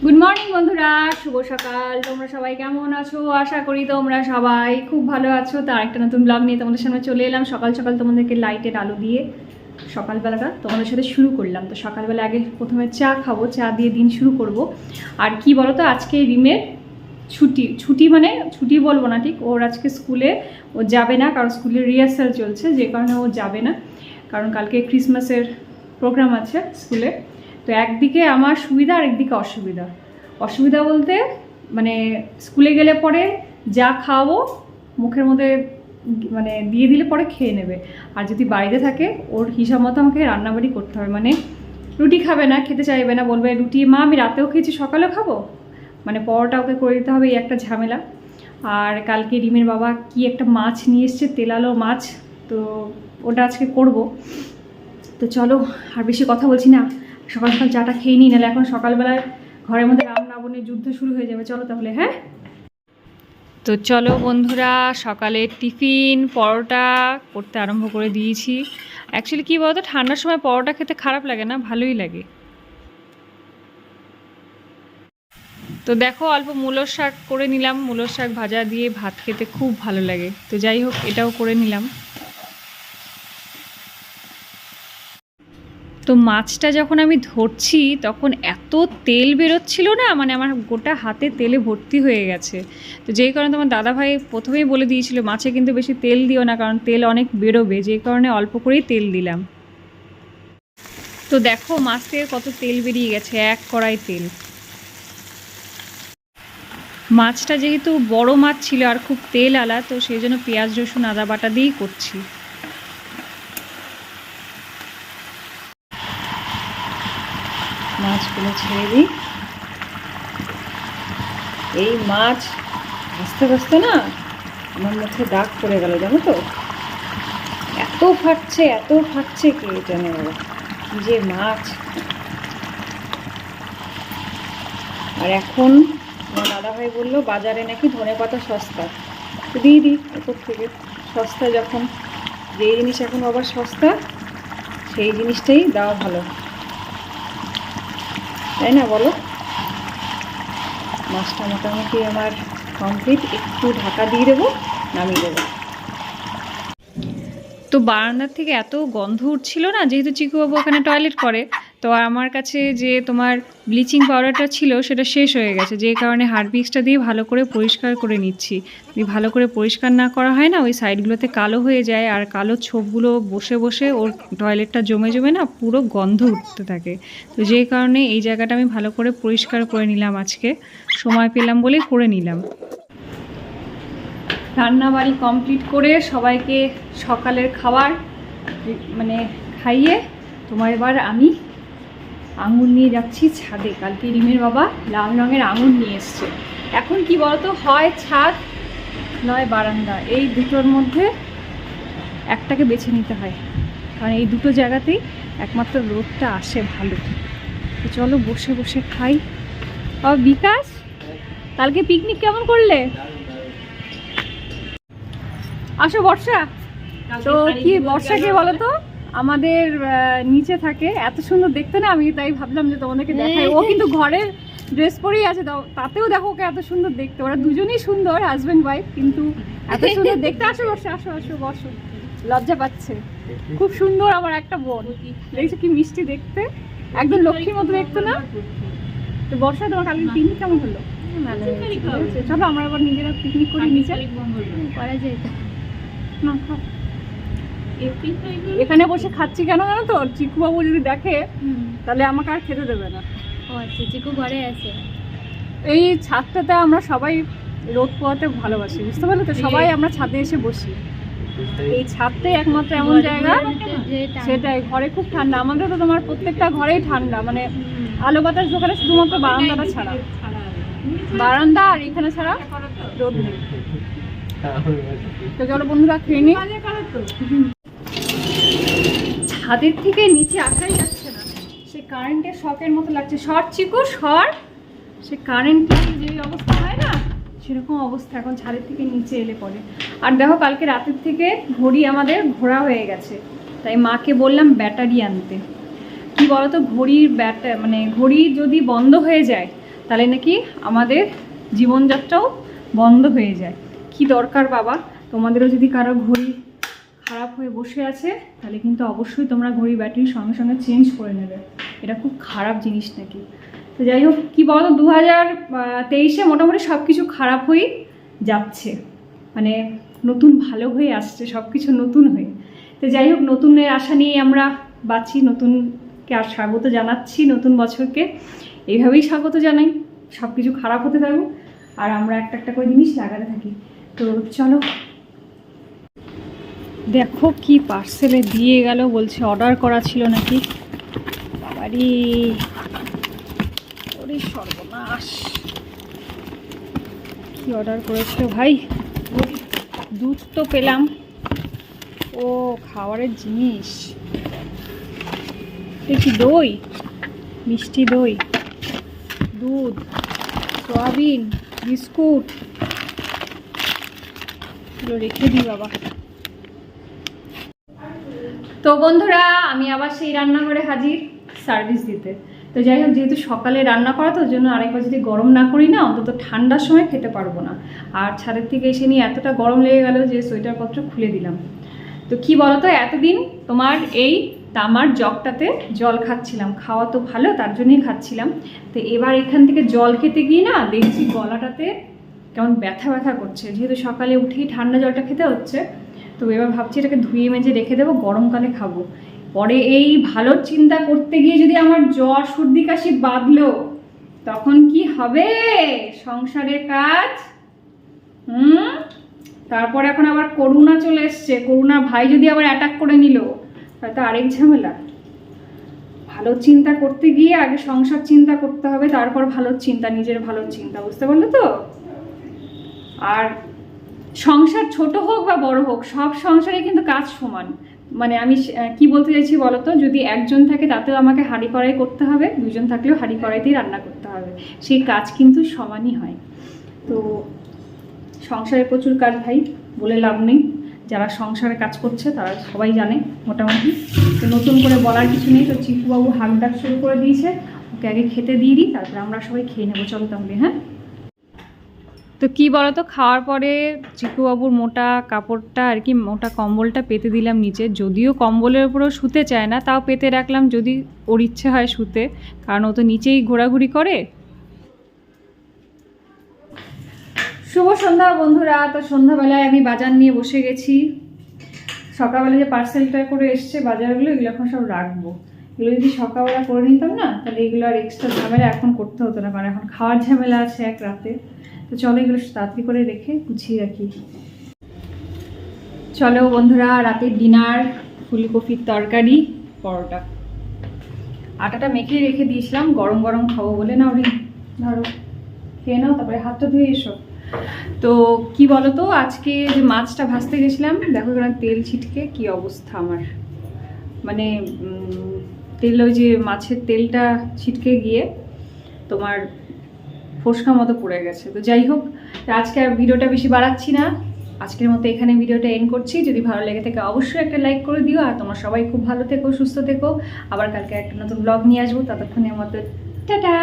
Good morning বন্ধুরা, শুভ সকাল। তোমরা সবাই কেমন আছো? আশা করি তোমরা সবাই খুব ভালো আছো। তো আরেকটা নতুন ব্লগ নিয়ে তোমাদের সামনে চলে এলাম। সকাল সকাল তোমাদেরকে লাইটের আলো দিয়ে সকালবেলাটা তোমাদের সাথে শুরু করলাম। তো সকালবেলা আগে প্রথমে চা খাবো, চা দিয়ে দিন শুরু করব। আর কি বলো তো, আজকে রিমের ছুটি মানে ছুটি বলবো না ঠিক, ওর আজকে স্কুলে ও যাবে না, কারণ স্কুলে রিহার্সাল চলছে, যে কারণে ও যাবে না। কারণ কালকে ক্রিসমাসের প্রোগ্রাম আছে স্কুলে। তো একদিকে আমার সুবিধা আর একদিকে অসুবিধা। অসুবিধা বলতে মানে স্কুলে গেলে পরে যা খাওয়াবো মুখের মধ্যে মানে দিয়ে দিলে পরে খেয়ে নেবে। আর যদি বাড়িতে থাকে ওর হিসাব মতো আমাকে রান্নাবাড়ি করতে হবে। মানে রুটি খাবে না, খেতে চাইবে না, বলবে রুটি মা আমি রাতেও খেয়েছি সকালেও খাবো, মানে পরোটা ওকে করে দিতে হবে, এই একটা ঝামেলা। আর কালকে রিমের বাবা কি একটা মাছ নিয়ে এসছে, তেলালো মাছ, তো ওটা আজকে করব। তো চলো আর বেশি কথা বলছি না, সকাল সকাল চাটা খেয়ে নিই, নাহলে এখন সকালবেলায় ঘরের মধ্যে রাম রাবণের যুদ্ধ শুরু হয়ে যাবে। চলো তাহলে, হ্যাঁ। তো চলো বন্ধুরা, সকালে টিফিন পরোটা করতে আরম্ভ করে দিয়েছি। অ্যাকচুয়ালি কী বলতো, ঠান্ডার সময় পরোটা খেতে খারাপ লাগে না, ভালোই লাগে। তো দেখো অল্প মূলোর শাক করে নিলাম, মূলোর শাক ভাজা দিয়ে ভাত খেতে খুব ভালো লাগে। তো যাই হোক, এটাও করে নিলাম। তো মাছটা যখন আমি ধরছি তখন এত তেল বেরোচ্ছিল না, মানে আমার গোটা হাতে তেলে ভর্তি হয়ে গেছে। তো যেই কারণে তোমার দাদাভাই প্রথমেই বলে দিয়েছিল মাছে কিন্তু বেশি তেল দিও না, কারণ তেল অনেক বেরোবে, যেই কারণে অল্প করেই তেল দিলাম। তো দেখো মাছ থেকে কত তেল বেরিয়ে গেছে, এক কড়াই তেল। মাছটা যেহেতু বড় মাছ ছিল আর খুব তেল আলা, তো সেই জন্য পেঁয়াজ রসুন আদা বাটা দিয়েই করছি। মাছগুলো ছেড়ে দিই। এই মাছ ভাজতে ভাজতে না আমার মুখে দাগ পড়ে গেল, জানো তো। এত ফাটছে কে জানে বাবা, কি যে মাছ। আর এখন আমার দাদাভাই বললো বাজারে নাকি ধনেপাতা সস্তা, তো দিয়ে দিই ওপর থেকে। সস্তা যখন, যে জিনিস এখন আবার সস্তা সেই জিনিসটাই দেওয়া ভালো, তাই না বলো। মাছটা মোটামুটি আমার কমপ্লিট, একটু ঢাকা দিয়ে দেবো, নামিয়ে দেবো। তো বারান্দার থেকে এত গন্ধ উঠছিল না, যেহেতু চিকুবাবু ওখানে টয়লেট করে, তো আমার কাছে যে তোমার ব্লিচিং পাউডারটা ছিল সেটা শেষ হয়ে গেছে, যে কারণে হারপিক্সটা দিয়ে ভালো করে পরিষ্কার করে নিচ্ছি। যদি ভালো করে পরিষ্কার না করা হয় না, ওই সাইডগুলোতে কালো হয়ে যায়, আর কালো ছোপগুলো বসে বসে ওর টয়লেটটা জমে জমে না পুরো গন্ধ উঠতে থাকে। তো যেই কারণে এই জায়গাটা আমি ভালো করে পরিষ্কার করে নিলাম, আজকে সময় পেলাম বলেই করে নিলাম। রান্নাবাড়ি কমপ্লিট করে সবাইকে সকালের খাবার মানে খাইয়ে তোমার এবার আমি আঙুর নিয়ে যাচ্ছি ছাদে। কালকে রিমের বাবা লাল রঙের আঙুর নিয়ে এসছে। এখন কি বলতো, হয় ছাদ নয় বারান্দা, এই দুটোর মধ্যে একটাকে বেছে নিতে হয়, কারণ এই দুটো জায়গাতেই একমাত্র রোদটা আসে ভালো। তো চলো বসে বসে খাই। বিকাশ, কালকে পিকনিক কেমন করলে? আসো বর্ষা। তো কি বর্ষাকে বলো তো, আমাদের নিচে থাকে, এত সুন্দর দেখতে না, আমি তাই ভাবলাম যে তোমাদেরকে দেখাই। ও কিন্তু ঘরের ড্রেস পরেই আছে, তাতেও দেখো ওকে এত সুন্দর দেখতে। ওরা দুজনেই সুন্দর, হাজব্যান্ড ওয়াইফ, কিন্তু এত সুন্দর দেখতে। আসো বর্ষা, আসো আসো বসো। লজ্জা পাচ্ছে, খুব সুন্দর আমার একটা বোন, দেখছো কি মিষ্টি দেখতে, একদম লক্ষ্মীর মতো দেখতে না। তো বর্ষা, তোমার কালকে পিকনিক কেমন হলো? চলো আমরা আবার নিজেরা পিকনিক করি নিচে, করা যায়। এখানে বসে খাচ্ছি কেন জানো তো, চিকুবাবু যদি দেখে তাহলে আমাকে আর খেতে দেবে না। ও আচ্ছা, চিকু ঘরে আছে। এই ছাদটাতে আমরা সবাই রোদ পোয়াতে ভালোবাসি, বুঝতে পারলে তো, সবাই আমরা ছাদে এসে বসি। এই ছাদটাই একমাত্র এমন জায়গা, সেটাই। ঘরে খুব ঠান্ডা, আমাদের তো তোমার প্রত্যেকটা ঘরেই ঠান্ডা, মানে আলো বাতাস দোকানে শুধুমাত্র বারান্দাটা ছাড়া, বারান্দা আর এখানে ছাড়া রোদ নেই। তো চলো বন্ধুরা খেয়ে নিই। ছাদের থেকে নিচে আসাই যাচ্ছে না, সে কারেন্টের শকের মতো লাগছে। শর্ট চিকু শর্ট, সে কারেন্ট যে অবস্থা হয় না, সেরকম অবস্থা এখন ছাদের থেকে নিচে এলে পরে। আর দেখো কালকে রাতের থেকে ঘড়ি আমাদের ঘোরা হয়ে গেছে, তাই মাকে বললাম ব্যাটারি আনতে। কি বলতো, ঘড়ির মানে ঘড়ি যদি বন্ধ হয়ে যায় তাহলে নাকি আমাদের জীবনযাত্রাও বন্ধ হয়ে যায়। কি দরকার বাবা, তোমাদেরও যদি কারো ঘড়ি খারাপ হয়ে বসে আছে তাহলে কিন্তু অবশ্যই তোমরা ঘড়ি ব্যাটারি সঙ্গে সঙ্গে চেঞ্জ করে নেবে। এটা খুব খারাপ জিনিস নাকি। তো যাই হোক, কী বলো, 2023-এ মোটামুটি সব কিছু খারাপ হয়েই যাচ্ছে, মানে নতুন ভালো হয়ে আসছে সব কিছু নতুন হয়ে। তো যাই হোক, নতুনের আশা নিয়ে আমরা বাঁচি, নতুনকে আর স্বাগত জানাচ্ছি, নতুন বছরকে এইভাবেই স্বাগত জানাই। সব কিছু খারাপ হতে থাকুক আর আমরা একটা একটা করে জিনিস লাগাতে থাকি। তো চলো, দেখো কি পার্সেলে দিয়ে গেল, বলছে অর্ডার করা ছিল নাকি। বাবারি, ওরে সর্বনাশ, কি অর্ডার করেছিল ভাই। দুধ তো পেলাম, ও খাবারের জিনিস, দেখি দই, মিষ্টি দই, দুধ, সয়াবিন, বিস্কুট, এগুলো রেখে দিই বাবা। তো বন্ধুরা, আমি আবার সেই রান্নাঘরে হাজির সার্ভিস দিতে। তো যাই হোক, যেহেতু সকালে রান্না করা তো, ওর জন্য আরেকবার যদি গরম না করি না, অন্তত ঠান্ডার সময় খেতে পারবো না। আর ছাদের থেকে এসে নিয়ে এতটা গরম লেগে গেল যে সোয়েটারপত্র খুলে দিলাম। তো কি বলতো, এতদিন তোমার এই তামার জগটাতে জল খাচ্ছিলাম, খাওয়া তো ভালো তার জন্যই খাচ্ছিলাম। তো এবার এখান থেকে জল খেতে গিয়ে না দেখছি গলাটাতে কেমন ব্যথা ব্যথা করছে, যেহেতু সকালে উঠেই ঠান্ডা জলটা খেতে হচ্ছে। তো এবার ভাবছি এটাকে ধুয়ে মেজে রেখে দেবো, গরমকালে খাবো। পরে এই ভালোর চিন্তা করতে গিয়ে যদি আমার জ্বর সর্দি কাশি বাঁধলো, তখন কি হবে সংসারের কাজ? তারপর এখন আবার করোনা চলে এসছে, করোনা ভাই যদি আবার অ্যাটাক করে নিল, হয়তো আরেক ঝামেলা। ভালো চিন্তা করতে গিয়ে আগে সংসার চিন্তা করতে হবে, তারপর ভালোর চিন্তা, নিজের ভালোর চিন্তা, বুঝতে পারলে তো? আর সংসার ছোট হোক বা বড় হোক, সব সংসারে কিন্তু কাজ সমান। মানে আমি কি বলতে চাইছি বলো তো, যদি একজন থাকে তাতেও আমাকে হাঁড়ি কড়াই করতে হবে, দুজন থাকলেও হাঁড়ি কড়াইতেই রান্না করতে হবে, সেই কাজ কিন্তু সমানই হয়। তো সংসারে প্রচুর কাজ ভাই, বলে লাভ নেই। যারা সংসারে কাজ করছে তারা সবাই জানে মোটামুটি। তো নতুন করে বলার কিছু নেই। তো চিকুবাবু হাঁক ডাক শুরু করে দিয়েছে, ওকে আগে খেতে দিয়ে দিই, তারপরে আমরা সবাই খেয়ে নেবো। চলো তাহলে, হ্যাঁ। তো কি বলতো, খাওয়ার পরে চিকুবাবুর মোটা কাপড়টা আর কি, মোটা কম্বলটা পেতে দিলাম নিচে। যদিও কম্বলের উপরেও শুতে চায় না, তাও পেতে রাখলাম যদি ওর ইচ্ছে হয় শুতে, কারণ ও তো নিচেই ঘোরাঘুরি করে। শুভ সন্ধ্যা বন্ধুরা। তো সন্ধ্যাবেলায় আমি বাজার নিয়ে বসে গেছি। সকালবেলা যে পার্সেলটা করে এসছে বাজারগুলো, এগুলো এখন সব রাখবো। এগুলো যদি সকালবেলা করে নিতাম না, তাহলে এগুলো আর এক্সট্রা ঝামেলা এখন করতে হতো না, কারণ এখন খাওয়ার ঝামেলা আছে এক রাতে। তো চলো এগুলো তাড়াতাড়ি করে রেখে গুছিয়ে রাখি। চলো বন্ধুরা, রাতের ডিনার ফুলকপির তরকারি, পরোটা। আটাটা মেখে রেখে দিয়েছিলাম, গরম গরম খাবো বলে। না ওরে, ধরো খেয়ে নাও, তারপরে হাতটা ধুয়ে এসো। তো কি বলতো, আজকে যে মাছটা ভাজতে গেছিলাম, দেখো এখানে তেল ছিটকে কি অবস্থা আমার, মানে তেল, ওই যে মাছের তেলটা ছিটকে গিয়ে তোমার ফোসকা মতো পড়ে গেছে। তো যাই হোক, আজকে আর ভিডিওটা বেশি বাড়াচ্ছি না, আজকের মতো এখানে ভিডিওটা এন্ড করছি। যদি ভালো লেগে থাকে অবশ্যই একটা লাইক করে দিও। আর তোমরা সবাই খুব ভালো থেকো, সুস্থ থেকো। আবার কালকে একটা নতুন ব্লগ নিয়ে আসবো, ততক্ষণের মতো টাটা।